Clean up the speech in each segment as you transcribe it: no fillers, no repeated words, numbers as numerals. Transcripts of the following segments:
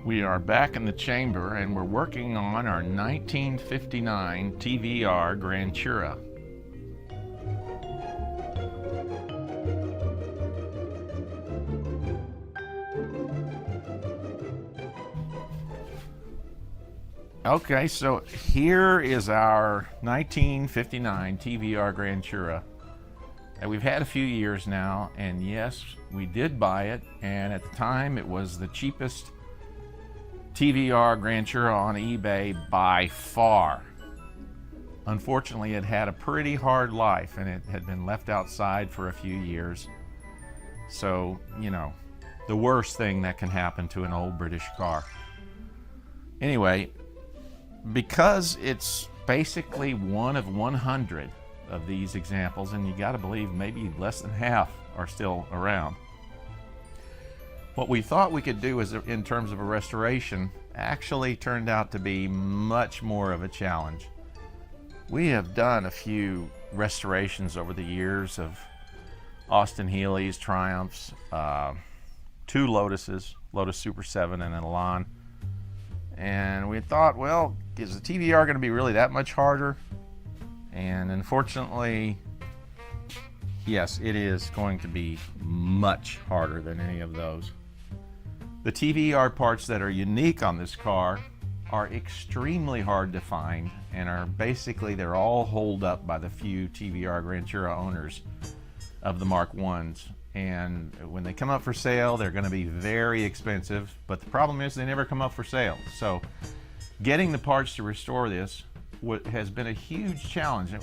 We are back in the chamber and we're working on our 1959 TVR Grantura. Okay, so here is our 1959 TVR Grantura. And we've had a few years now, and yes, we did buy it, and at the time it was the cheapest TVR Grantura on eBay by far. Unfortunately, it had a pretty hard life, and it had been left outside for a few years. So, you know, the worst thing that can happen to an old British car. Anyway, because it's basically one of 100 of these examples, and you got to believe maybe less than half are still around. What we thought we could do is, in terms of a restoration, actually turned out to be much more of a challenge. We have done a few restorations over the years of Austin Healey's, Triumphs, two Lotuses, Lotus Super 7 and an Elan. And we thought, well, is the TVR going to be really that much harder? And unfortunately, yes, it is going to be much harder than any of those. The TVR parts that are unique on this car are extremely hard to find, and are basically, they're all holed up by the few TVR Grantura owners of the Mark 1s. And when they come up for sale, they're going to be very expensive, but the problem is they never come up for sale. So getting the parts to restore this has been a huge challenge.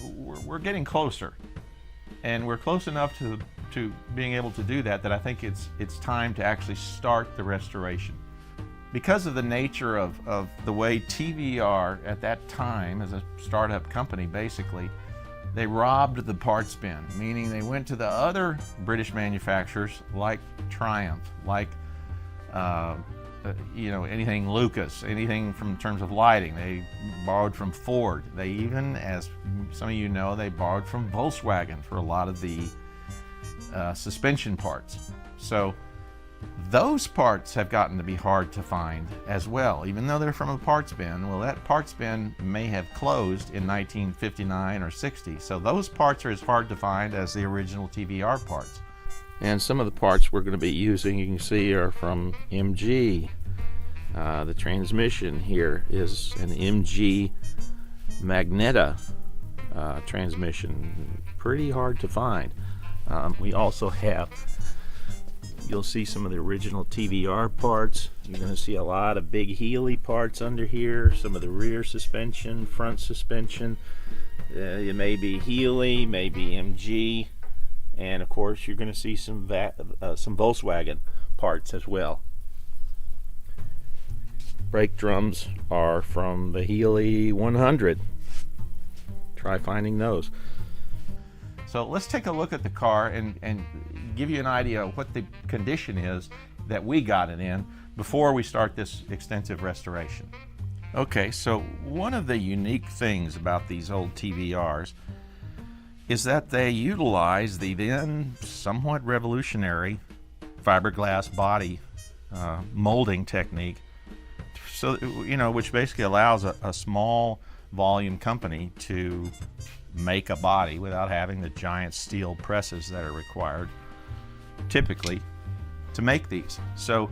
We're getting closer, and we're close enough to being able to do that I think it's time to actually start the restoration. Because of the nature of the way TVR at that time, as a startup company basically, they robbed the parts bin, meaning they went to the other British manufacturers like Triumph, like you know, anything Lucas, anything from terms of lighting. They borrowed from Ford. They even, as some of you know, they borrowed from Volkswagen for a lot of the suspension parts. So those parts have gotten to be hard to find as well, even though they're from a parts bin. Well, that parts bin may have closed in 1959 or 60, so those parts are as hard to find as the original TVR parts. And some of the parts we're going to be using, you can see, are from MG. The transmission here is an MG Magneta transmission. Pretty hard to find. We also have, you'll see some of the original TVR parts. You're going to see a lot of big Healey parts under here, some of the rear suspension, front suspension. It may be Healey, maybe MG, and of course you're going to see some Volkswagen parts as well. Brake drums are from the Healey 100. Try finding those. So let's take a look at the car and give you an idea of what the condition is that we got it in before we start this extensive restoration. Okay, so one of the unique things about these old TVRs is that they utilize the then somewhat revolutionary fiberglass body molding technique, so, you know, which basically allows a small volume company to make a body without having the giant steel presses that are required typically to make these. So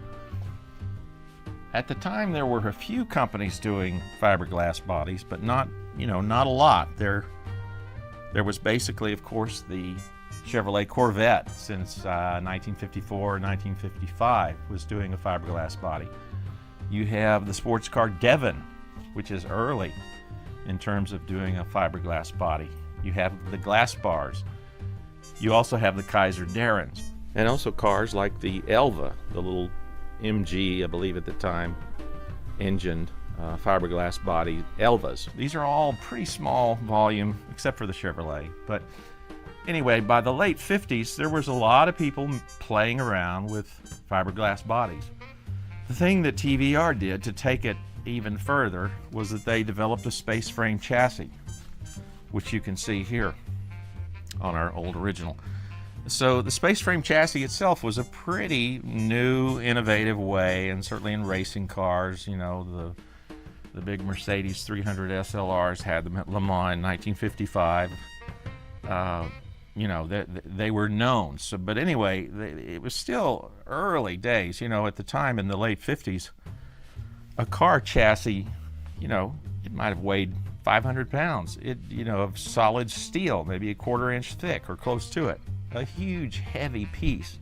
at the time there were a few companies doing fiberglass bodies, but not, you know, not a lot. There was basically, of course, the Chevrolet Corvette since 1954 or 1955 was doing a fiberglass body. You have the sports car Devon, which is early in terms of doing a fiberglass body. You have the glass bars. You also have the Kaiser Darrins. And also cars like the Elva, the little MG, I believe at the time, engined fiberglass body Elvas. These are all pretty small volume, except for the Chevrolet. But anyway, by the late 50s, there was a lot of people playing around with fiberglass bodies. The thing that TVR did to take it even further was that they developed a space frame chassis, which you can see here on our old original. So the space frame chassis itself was a pretty new, innovative way, and certainly in racing cars, you know, the big Mercedes 300 SLRs had them at Le Mans in 1955. You know, they were known. So, but anyway, it was still early days. You know, at the time in the late 50s, a car chassis, you know, it might have weighed 500 pounds. It, you know, of solid steel, maybe a 1/4 inch thick or close to it. A huge, heavy piece.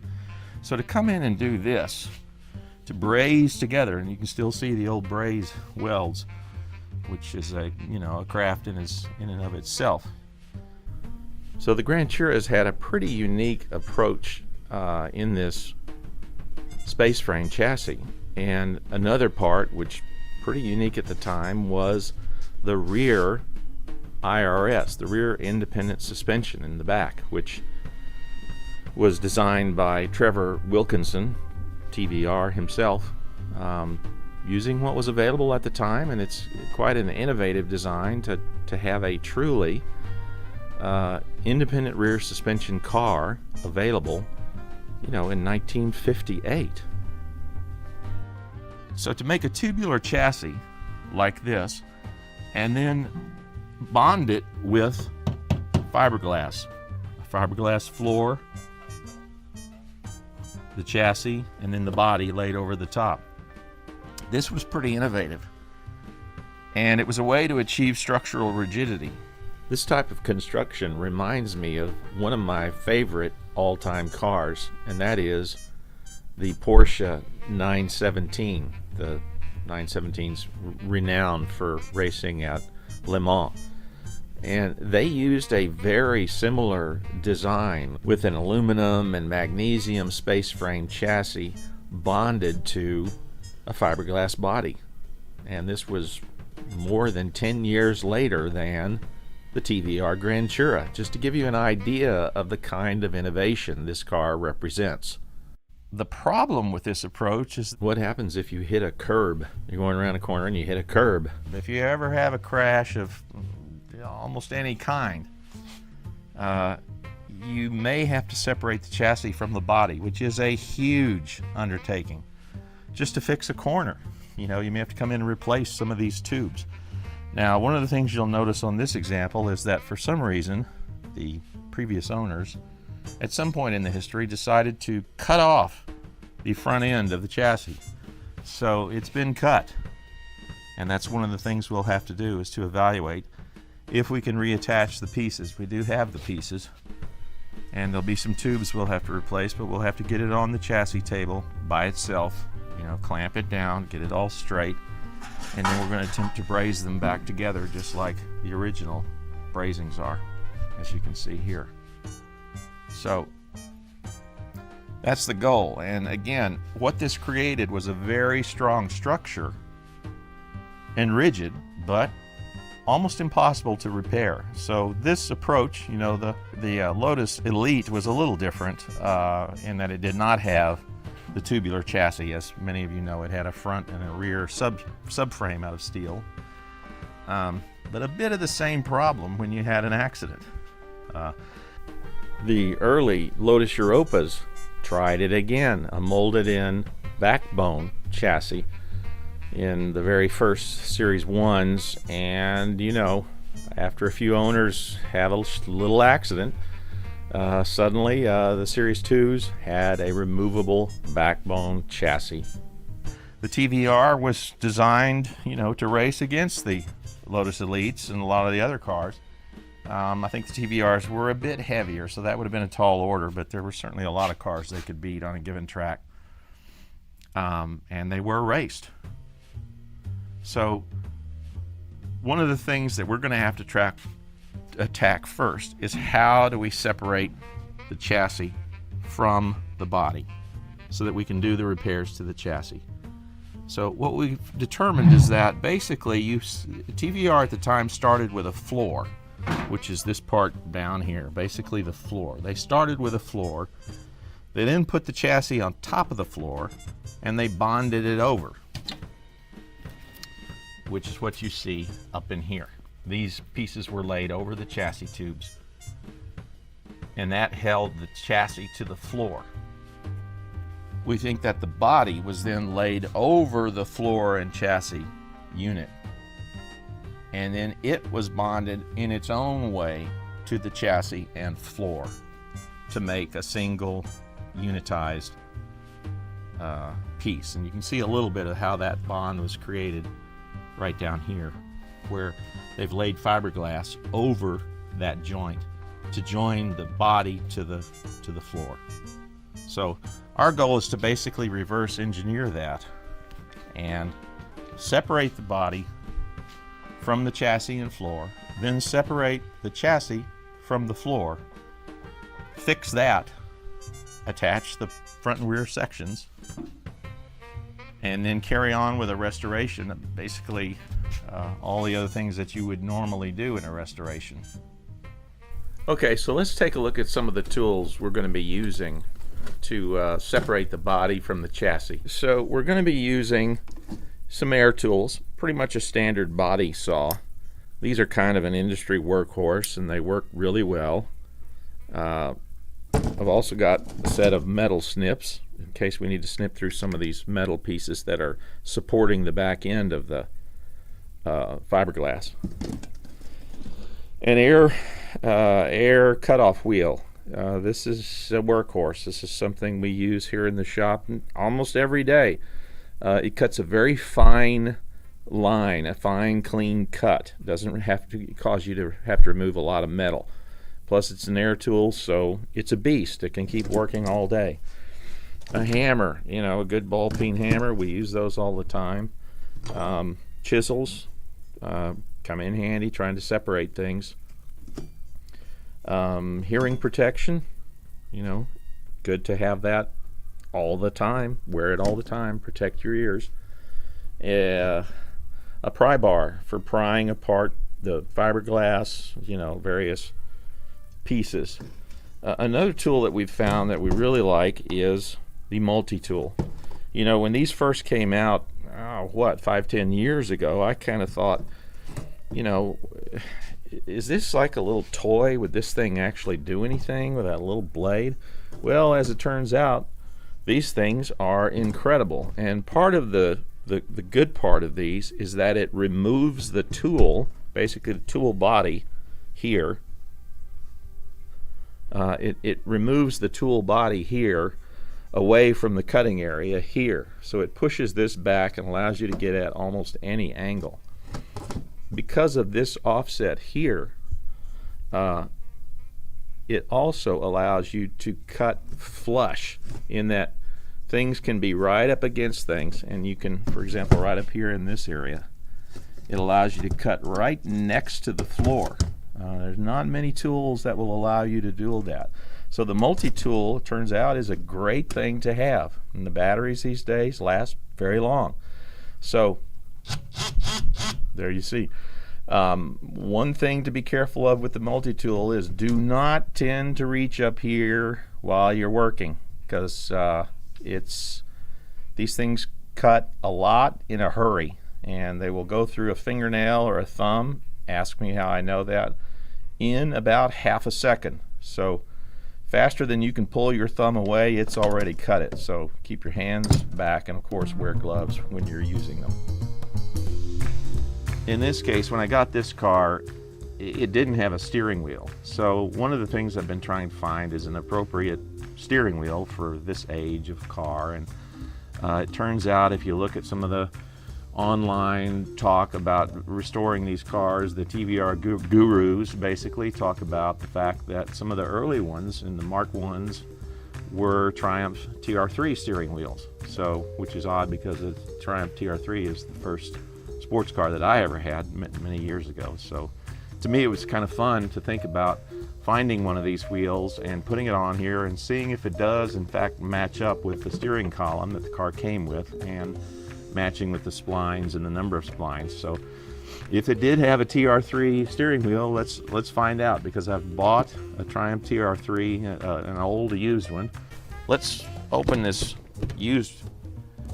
So to come in and do this, to braze together, and you can still see the old braze welds, which is a, you know, a craft in and of itself. So the Grantura has had a pretty unique approach in this space frame chassis. And another part, which pretty unique at the time, was the rear IRS, the rear independent suspension in the back, which was designed by Trevor Wilkinson, TVR himself, using what was available at the time. And it's quite an innovative design to have a truly independent rear suspension car available, you know, in 1958. So to make a tubular chassis like this and then bond it with fiberglass, a fiberglass floor, the chassis, and then the body laid over the top. This was pretty innovative, and it was a way to achieve structural rigidity. This type of construction reminds me of one of my favorite all-time cars, and that is the Porsche 917. The 917's renowned for racing at Le Mans. And they used a very similar design with an aluminum and magnesium space frame chassis bonded to a fiberglass body. And this was more than 10 years later than the TVR Grantura, just to give you an idea of the kind of innovation this car represents. The problem with this approach is what happens if you hit a curb. You're going around a corner and you hit a curb. If you ever have a crash of almost any kind, you may have to separate the chassis from the body, which is a huge undertaking. Just to fix a corner, you know, you may have to come in and replace some of these tubes. Now, one of the things you'll notice on this example is that for some reason, the previous owners, at some point in the history, decided to cut off the front end of the chassis. So it's been cut. And that's one of the things we'll have to do, is to evaluate if we can reattach the pieces. We do have the pieces, and there'll be some tubes we'll have to replace, but we'll have to get it on the chassis table by itself, you know, clamp it down, get it all straight, and then we're going to attempt to braze them back together just like the original brazings are, as you can see here. So that's the goal. And again, what this created was a very strong structure and rigid, but almost impossible to repair. So this approach, you know, the Lotus Elite was a little different in that it did not have the tubular chassis. As many of you know, it had a front and a rear subframe out of steel. But a bit of the same problem when you had an accident. The early Lotus Europas tried it again, a molded in backbone chassis in the very first Series 1s, and you know, after a few owners had a little accident, suddenly the Series 2s had a removable backbone chassis. The TVR was designed, you know, to race against the Lotus Elites and a lot of the other cars. I think the TVRs were a bit heavier, so that would have been a tall order, but there were certainly a lot of cars they could beat on a given track. And they were raced. So one of the things that we're going to have to attack first is how do we separate the chassis from the body so that we can do the repairs to the chassis. So what we've determined is that basically TVR at the time started with a floor, which is this part down here, basically the floor. They started with a floor. They then put the chassis on top of the floor and they bonded it over, which is what you see up in here. These pieces were laid over the chassis tubes. and that held the chassis to the floor. We think that the body was then laid over the floor and chassis unit, and then it was bonded in its own way to the chassis and floor to make a single unitized piece. And you can see a little bit of how that bond was created right down here, where they've laid fiberglass over that joint to join the body to the floor. So our goal is to basically reverse engineer that and separate the body from the chassis and floor, then separate the chassis from the floor, fix that, attach the front and rear sections, and then carry on with a restoration of basically all the other things that you would normally do in a restoration. Okay, so let's take a look at some of the tools we're going to be using to separate the body from the chassis. So we're going to be using some air tools, pretty much a standard body saw. These are kind of an industry workhorse and they work really well. I've also got a set of metal snips in case we need to snip through some of these metal pieces that are supporting the back end of the fiberglass. An air cutoff wheel. This is a workhorse. This is something we use here in the shop almost every day. It cuts a very fine line, a fine clean cut. Doesn't have to cause you to have to remove a lot of metal. Plus it's an air tool, so it's a beast. It can keep working all day. A hammer, you know, a good ball peen hammer. We use those all the time. Chisels come in handy trying to separate things. Hearing protection, you know, good to have that all the time. Wear it all the time. Protect your ears. A pry bar for prying apart the fiberglass, you know, various pieces. Another tool that we've found that we really like is the multi-tool. You know, when these first came out, 5-10 years ago, I kind of thought, you know, is this like a little toy? Would this thing actually do anything with that little blade? Well, as it turns out, these things are incredible. And part of the good part of these is that it removes the tool, basically the tool body here. It removes the tool body here away from the cutting area here. So it pushes this back and allows you to get at almost any angle. Because of this offset here, it also allows you to cut flush, in that things can be right up against things, and you can, for example, right up here in this area, it allows you to cut right next to the floor. There's not many tools that will allow you to do that. So the multi-tool, it turns out, is a great thing to have, and the batteries these days last very long. So there you see. One thing to be careful of with the multi-tool is do not tend to reach up here while you're working, because these things cut a lot in a hurry, and they will go through a fingernail or a thumb, ask me how I know that, in about half a second. So faster than you can pull your thumb away, it's already cut it. So keep your hands back, and of course wear gloves when you're using them. In this case, when I got this car, it didn't have a steering wheel. So one of the things I've been trying to find is an appropriate steering wheel for this age of car. And it turns out, if you look at some of the online talk about restoring these cars, the TVR gurus basically talk about the fact that some of the early ones, in the Mark 1s, were Triumph TR3 steering wheels. So, which is odd, because the Triumph TR3 is the first sports car that I ever had many years ago. So to me, it was kind of fun to think about finding one of these wheels and putting it on here and seeing if it does in fact match up with the steering column that the car came with, and matching with the splines and the number of splines. So if it did have a TR3 steering wheel, let's find out, because I've bought a Triumph TR3, an old used one. Let's open this used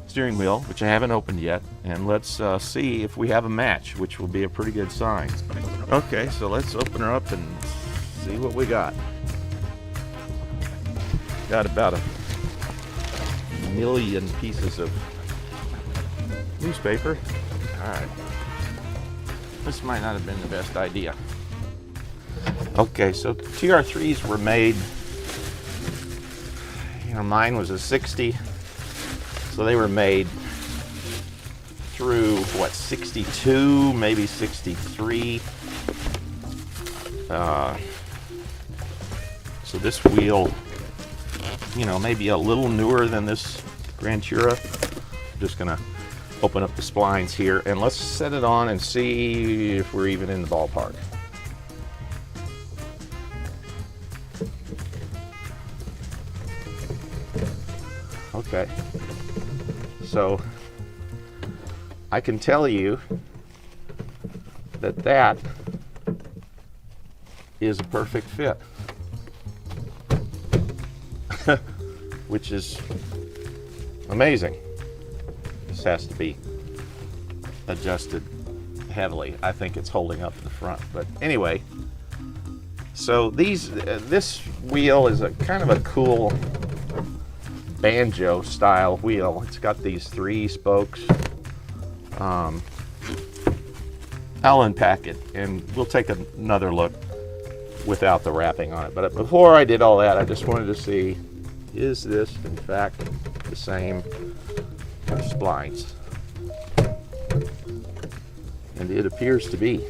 steering wheel, which I haven't opened yet, and let's see if we have a match, which will be a pretty good sign. Okay, so let's open her up and see what we got. Got about a million pieces of newspaper. All right. This might not have been the best idea. Okay, so TR3s were made, mine was a 60, so they were made through, what, 62, maybe 63. So this wheel, maybe a little newer than this Grantura. I'm just gonna open up the splines here and let's set it on and see if we're even in the ballpark. Okay, so I can tell you that that is a perfect fit, which is amazing. This has to be adjusted heavily. I think it's holding up in the front, but anyway. So this wheel is a kind of a cool banjo style wheel. It's got these 3 spokes. I'll unpack it and we'll take another look without the wrapping on it. But before I did all that, I just wanted to see, is this in fact the same splines? And it appears to be.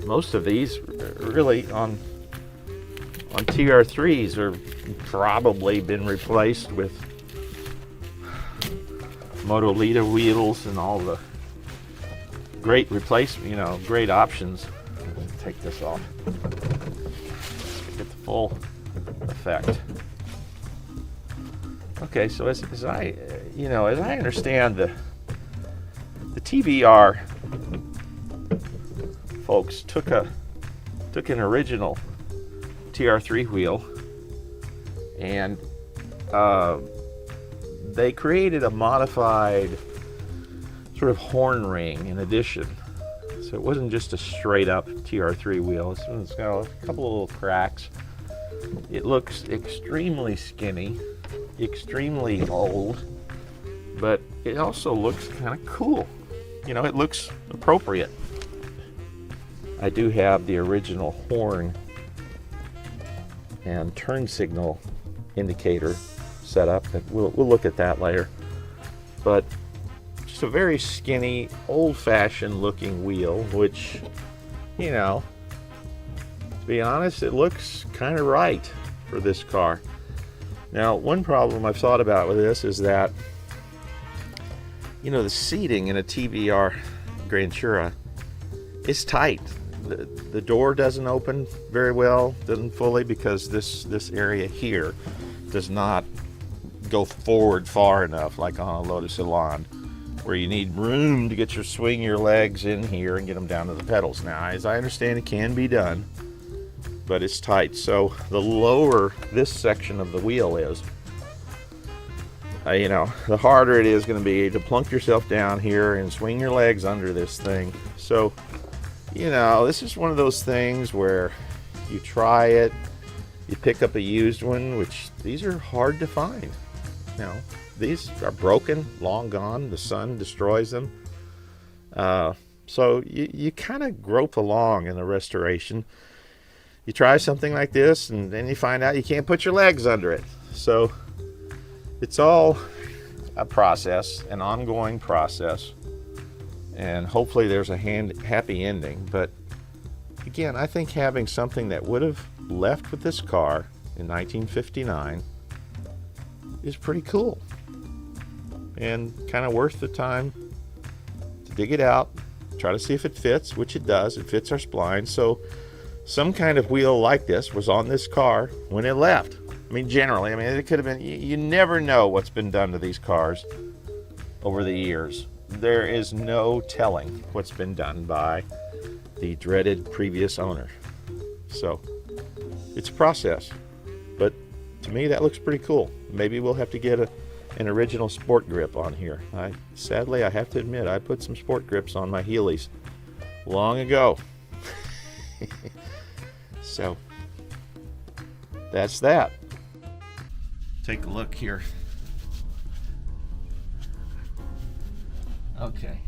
Most of these really on TR3s are probably been replaced with Motolita wheels and all the great replacement, great options. Take this off. Let's get the full effect. Okay, so as I understand the TVR folks took an original TR3 wheel and they created a modified sort of horn ring in addition. So it wasn't just a straight up TR3 wheel. It's got a couple of little cracks. It looks extremely skinny, extremely old, but it also looks kind of cool. It looks appropriate. I do have the original horn and turn signal indicator set up, and we'll look at that later. But just a very skinny, old-fashioned looking wheel, which, to be honest, it looks kind of right for this car. Now, one problem I've thought about with this is that, the seating in a TVR Grantura is tight. The door doesn't open very well, doesn't fully, because this area here does not go forward far enough, like on a Lotus Elan, where you need room to swing your legs in here and get them down to the pedals. Now, as I understand, it can be done, but it's tight. So the lower this section of the wheel is, the harder it is going to be to plunk yourself down here and swing your legs under this thing. So, this is one of those things where you try it, you pick up a used one, which these are hard to find. These are broken, long gone. The sun destroys them. So you kind of grope along in the restoration. You try something like this, and then you find out you can't put your legs under it. So it's all a process, an ongoing process, and hopefully there's a happy ending. But again, I think having something that would have left with this car in 1959 is pretty cool and kind of worth the time to dig it out, try to see if it fits, which it does. It fits our spline. So some kind of wheel like this was on this car when it left. Generally, it could have been, you never know what's been done to these cars over the years. There is no telling what's been done by the dreaded previous owner. So it's a process, but to me that looks pretty cool. Maybe we'll have to get an original sport grip on here. Sadly, I have to admit, I put some sport grips on my Heelys long ago. So that's that. take a look here. Okay.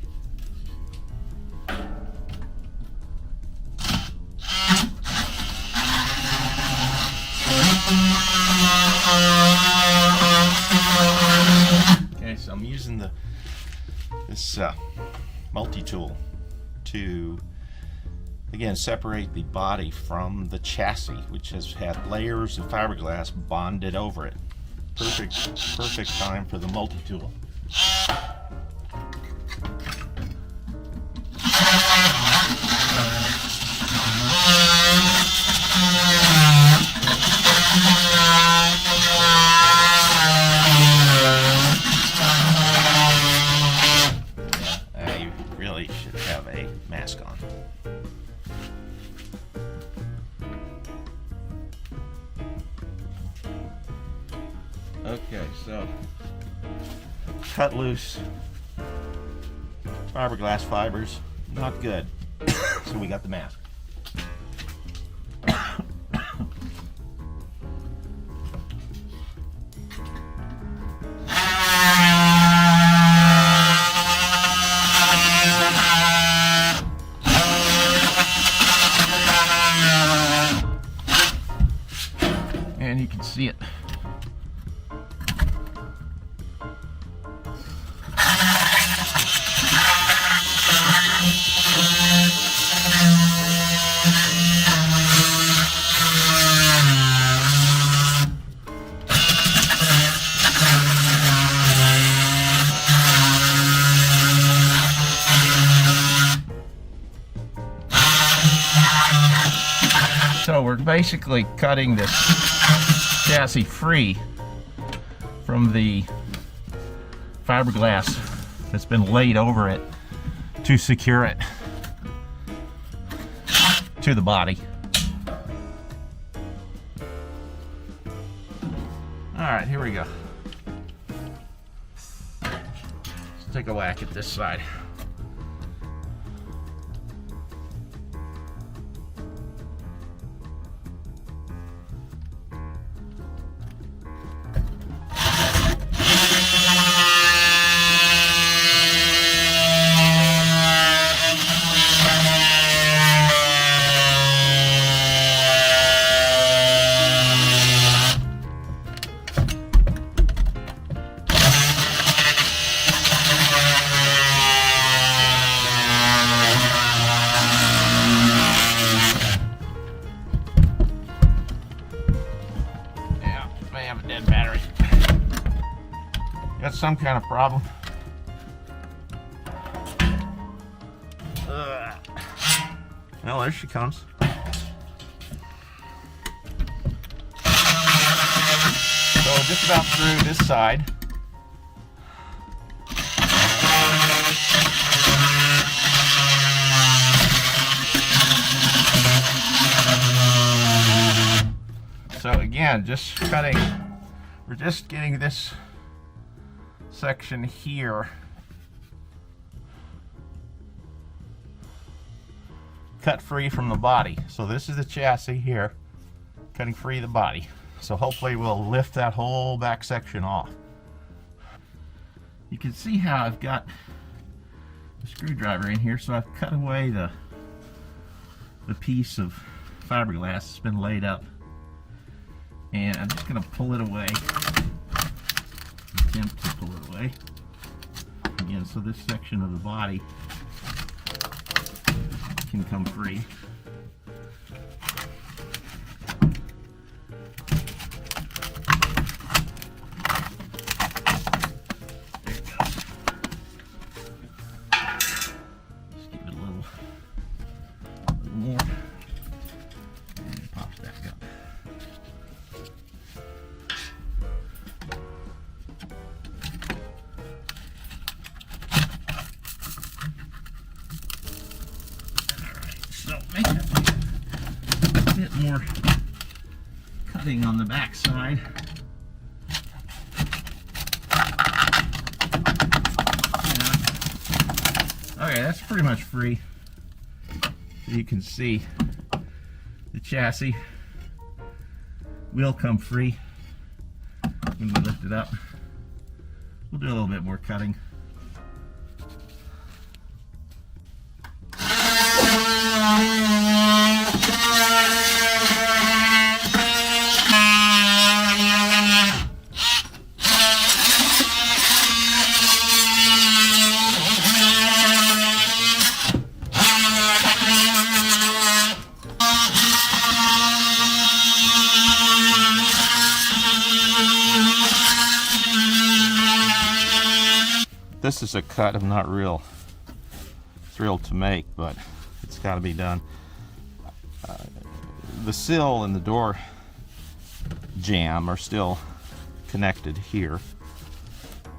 Okay, so I'm using this multi-tool to again separate the body from the chassis, which has had layers of fiberglass bonded over it. Perfect time for the multi-tool. You really should have a mask on. Okay, so cut loose fiberglass fibers, not good. So we got the mask. And you can see it. So we're basically cutting this chassis free from the fiberglass that's been laid over it to secure it to the body. Alright, here we go. Let's take a whack at this side. Got some kind of problem. Well, there she comes. So just about through this side. So again, just cutting, we're just getting this section here cut free from the body. So this is the chassis here, cutting free the body. So hopefully we'll lift that whole back section off. You can see how I've got the screwdriver in here, so I've cut away the piece of fiberglass that's been laid up, and I'm just going to pull it away. Attempt to pull it away again, so this section of the body can come free. There it goes. Just give it a little more, and it pops back up. So make it a bit more cutting on the back side. Okay, that's pretty much free. So you can see the chassis will come free when we lift it up. We'll do a little bit more cutting. This is a cut I'm not real thrilled to make, but it's got to be done. The sill and the door jamb are still connected here,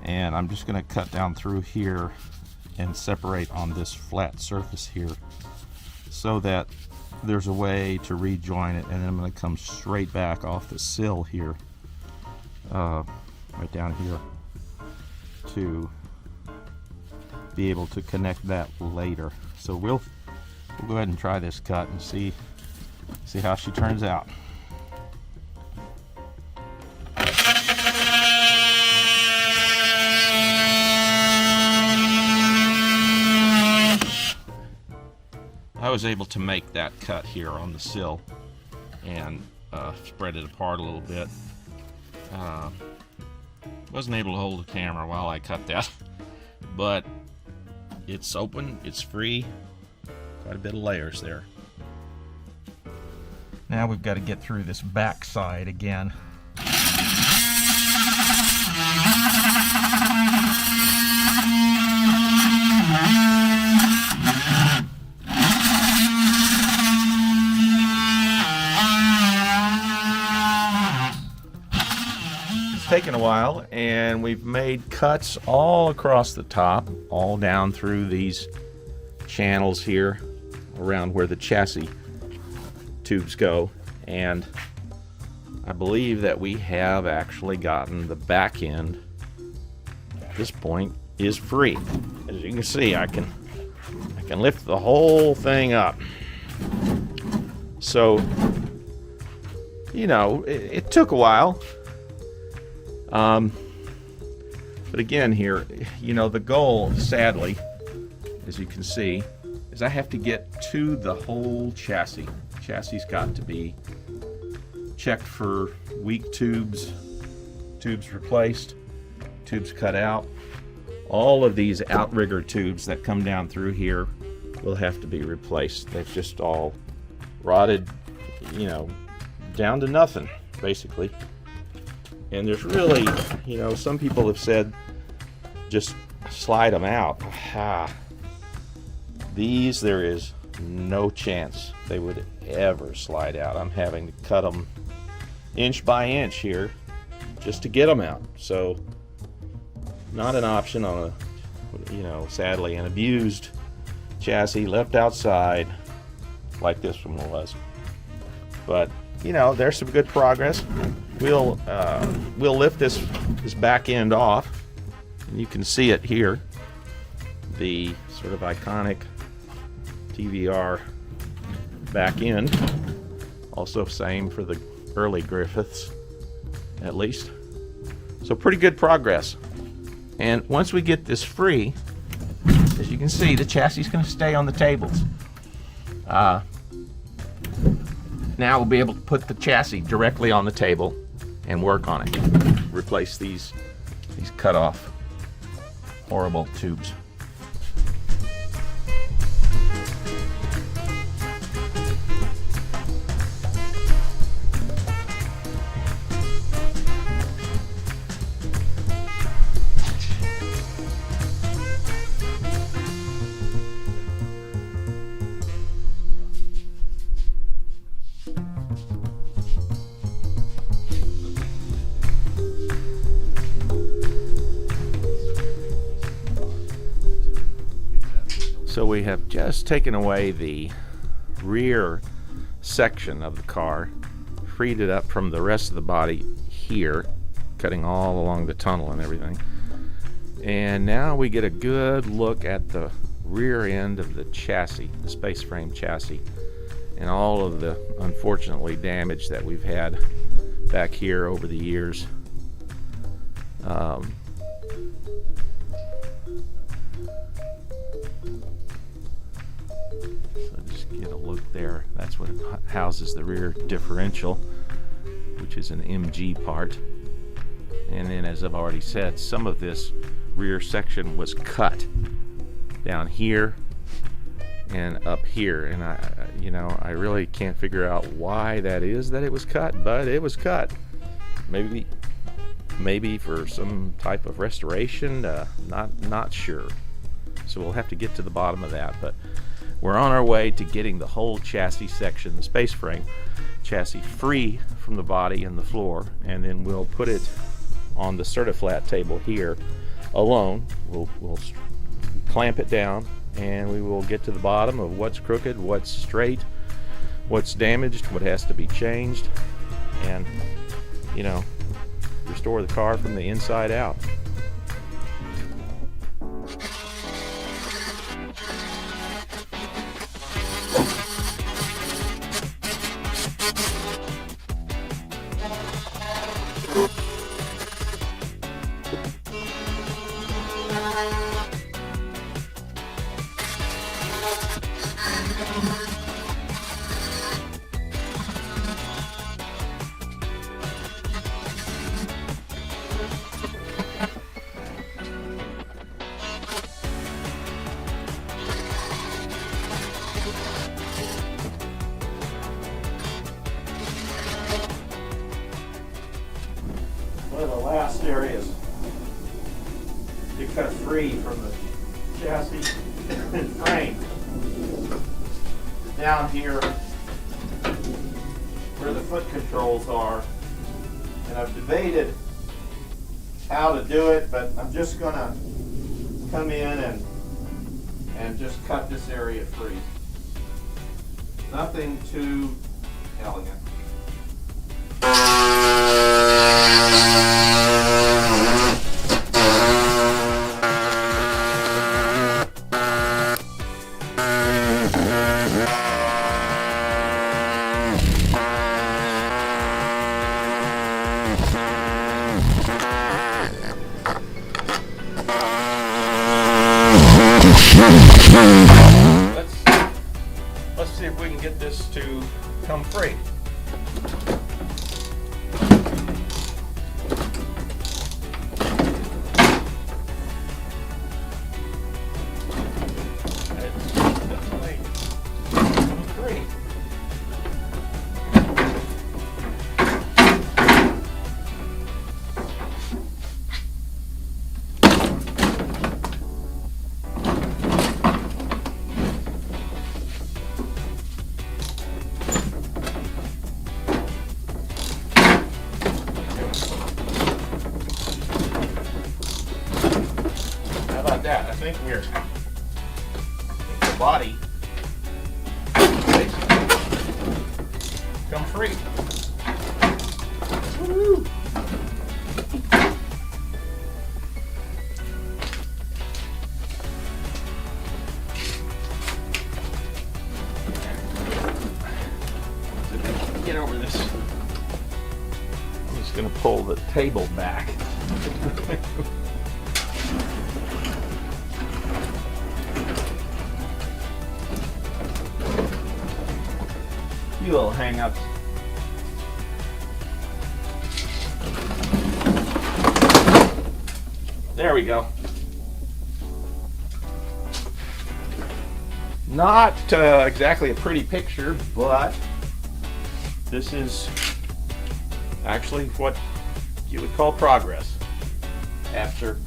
and I'm just going to cut down through here and separate on this flat surface here so that there's a way to rejoin it, and then I'm going to come straight back off the sill here, right down here, to be able to connect that later. So we'll go ahead and try this cut and see how she turns out. I was able to make that cut here on the sill and spread it apart a little bit. Wasn't able to hold the camera while I cut that, but it's open, it's free, quite a bit of layers there. Now we've got to get through this back side again. Taken a while, and we've made cuts all across the top, all down through these channels here around where the chassis tubes go, and I believe that we have actually gotten the back end at this point is free. As you can see, I can lift the whole thing up. So, you know, it took a while. But again here, you know, the goal, sadly, as you can see, is I have to get to the whole chassis. Chassis's got to be checked for weak tubes, tubes replaced, tubes cut out. All of these outrigger tubes that come down through here will have to be replaced. They've just all rotted, you know, down to nothing, basically. And there's really, you know, some people have said just slide them out. These, there is no chance they would ever slide out. I'm having to cut them inch by inch here just to get them out. So not an option on a, you know, sadly an abused chassis left outside like this one was. But you know, there's some good progress. We'll lift this back end off, and you can see it here. The sort of iconic TVR back end. Also same for the early Griffiths, at least. So pretty good progress. And once we get this free, as you can see, the chassis is going to stay on the tables. Now we'll be able to put the chassis directly on the table and work on it. Replace these cut off horrible tubes. So we have just taken away the rear section of the car, freed it up from the rest of the body here, cutting all along the tunnel and everything. And now we get a good look at the rear end of the chassis, the space frame chassis, and all of the unfortunately damage that we've had back here over the years. So just get a look there. That's what houses the rear differential, which is an MG part. And then, as I've already said, some of this rear section was cut down here and up here, and I really can't figure out why that is that it was cut, but it was cut. Maybe for some type of restoration, not sure. So we'll have to get to the bottom of that, but we're on our way to getting the whole chassis section, the space frame chassis, free from the body and the floor, and then we'll put it on the Certiflat table here alone. We'll clamp it down, and we will get to the bottom of what's crooked, what's straight, what's damaged, what has to be changed, and restore the car from the inside out. One of the last areas to cut free from the chassis and frame down here where the foot controls are, and I've debated how to do it, but I'm just gonna come in and just cut this area free. Nothing too elegant. Let's see if we can get this to come free. It's definitely free. That. I think the body come free. Woo! Get over this. I'm just going to pull the table back. You little hang-ups. There we go. Not exactly a pretty picture, but this is actually what you would call progress after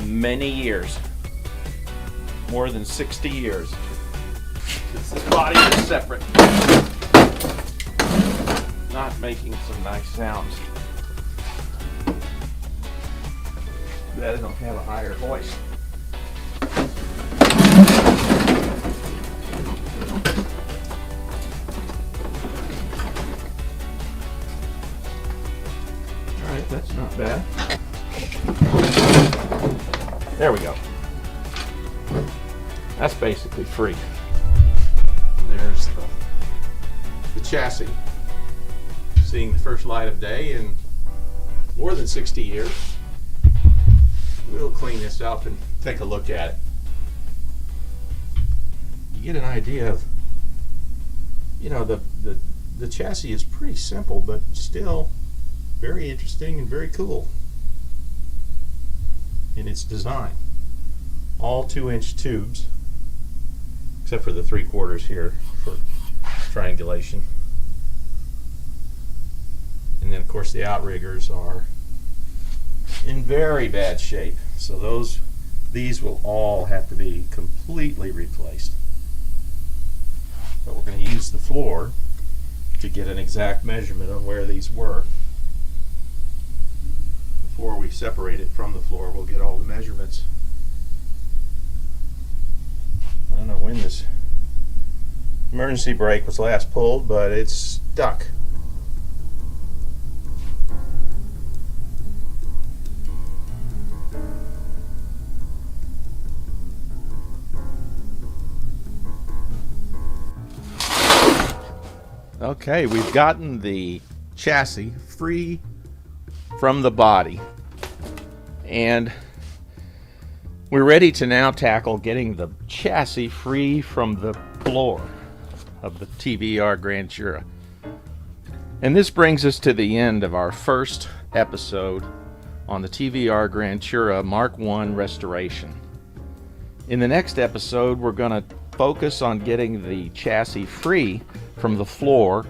many years, more than 60 years. This body is separate. Not making some nice sounds. That I don't have a higher voice. Alright, that's not bad. There we go. That's basically free. There's the chassis, seeing the first light of day in more than 60 years. we'll clean this up and take a look at it. You get an idea of, you know, the chassis is pretty simple, but still very interesting and very cool in its design. All 2-inch tubes, except for the 3/4 here for triangulation. And then of course the outriggers are in very bad shape, so these will all have to be completely replaced. But we're going to use the floor to get an exact measurement on where these were. Before we separate it from the floor, we'll get all the measurements. I don't know when this emergency brake was last pulled, but it's stuck. Okay, we've gotten the chassis free from the body, and we're ready to now tackle getting the chassis free from the floor of the TVR Grantura. And this brings us to the end of our first episode on the TVR Grantura Mark I restoration. In the next episode, we're going to focus on getting the chassis free from the floor,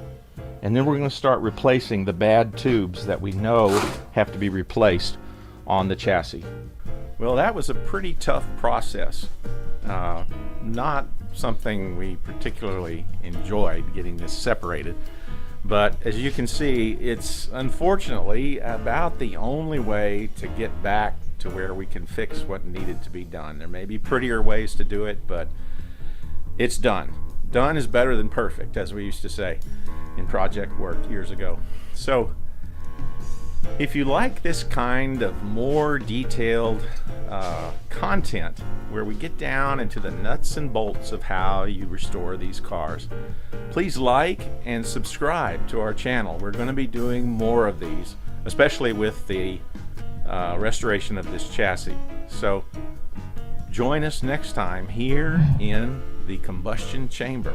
and then we're going to start replacing the bad tubes that we know have to be replaced on the chassis. Well, that was a pretty tough process. Not something we particularly enjoyed, getting this separated, but as you can see, it's unfortunately about the only way to get back to where we can fix what needed to be done. There may be prettier ways to do it, but it's done. Done is better than perfect, as we used to say in project work years ago. So if you like this kind of more detailed content, where we get down into the nuts and bolts of how you restore these cars, please like and subscribe to our channel. We're going to be doing more of these, especially with the restoration of this chassis. So join us next time here in the combustion chamber.